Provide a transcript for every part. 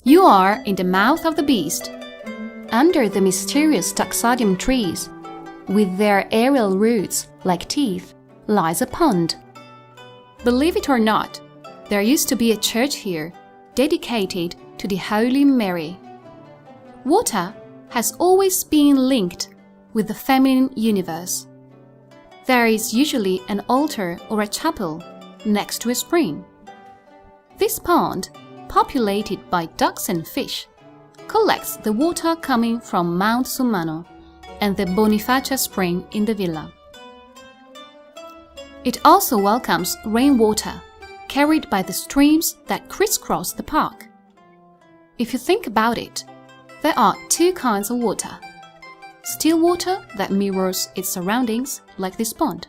You are in the mouth of the beast. Under the mysterious taxodium trees, with their aerial roots like teeth, lies a pond. Believe it or not, there used to be a church here dedicated to the Holy Mary. Water has always been linked with the feminine universe. There is usually an altar or a chapel next to a spring. This pond, populated by ducks and fish, collects the water coming from Mount Sumano and the Bonifacia spring in the villa. It also welcomes rainwater carried by the streams that crisscross the park. If you think about it, there are two kinds of water: still water that mirrors its surroundings like this pond,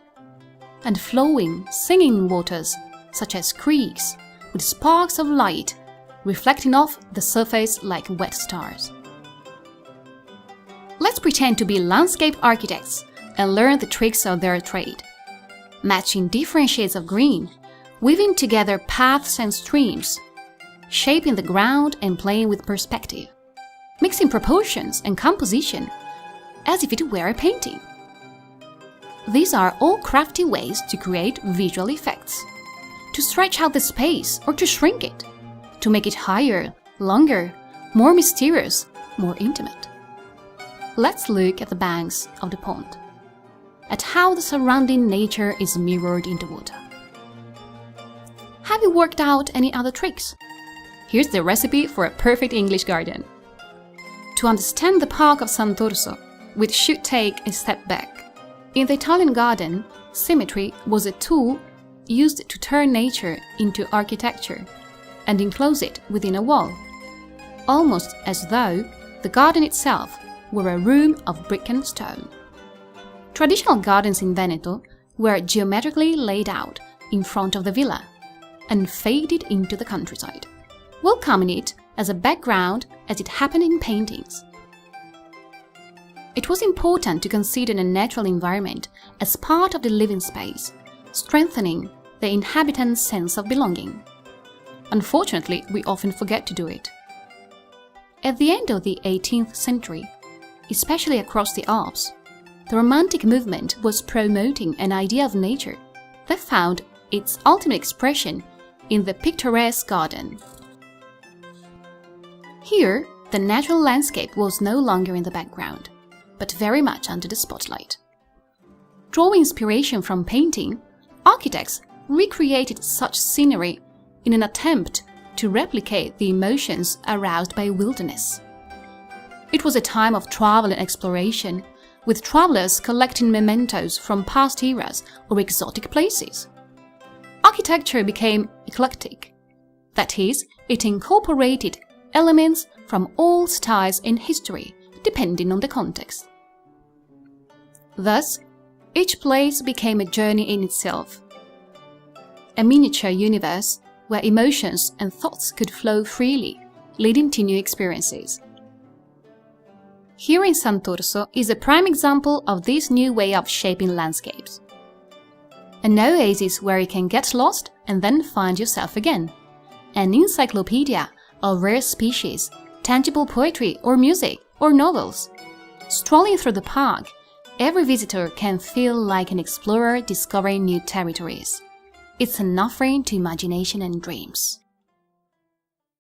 and flowing, singing waters such as creeks with sparks of light reflecting off the surface like wet stars. Let's pretend to be landscape architects and learn the tricks of their trade. Matching different shades of green, weaving together paths and streams, shaping the ground and playing with perspective, mixing proportions and composition as if it were a painting. These are all crafty ways to create visual effects, to stretch out the space or to shrink it, to make it higher, longer, more mysterious, more intimate. Let's look at the banks of the pond, at how the surrounding nature is mirrored in the water. Have you worked out any other tricks? Here's the recipe for a perfect English garden. To understand the Park of Sant'Orso, we should take a step back. In the Italian garden, symmetry was a tool used to turn nature into architecture and enclose it within a wall, almost as though the garden itself were a room of brick and stone. Traditional gardens in Veneto were geometrically laid out in front of the villa and faded into the countryside, welcoming it as a background as it happened in paintings. It was important to consider the natural environment as part of the living space, strengthening the inhabitants' sense of belonging. Unfortunately, we often forget to do it. At the end of the 18th century, especially across the Alps, the Romantic movement was promoting an idea of nature that found its ultimate expression in the picturesque garden. Here, the natural landscape was no longer in the background, but very much under the spotlight. Drawing inspiration from painting, architects recreated such scenery in an attempt to replicate the emotions aroused by wilderness. It was a time of travel and exploration, with travelers collecting mementos from past eras or exotic places. Architecture became eclectic. That is, it incorporated elements from all styles in history, depending on the context. Thus, each place became a journey in itself, a miniature universe where emotions and thoughts could flow freely, leading to new experiences. Here in Sant'Orso is a prime example of this new way of shaping landscapes. An oasis where you can get lost and then find yourself again. An encyclopedia of rare species, tangible poetry or music or novels. Strolling through the park, every visitor can feel like an explorer discovering new territories. It's an offering to imagination and dreams.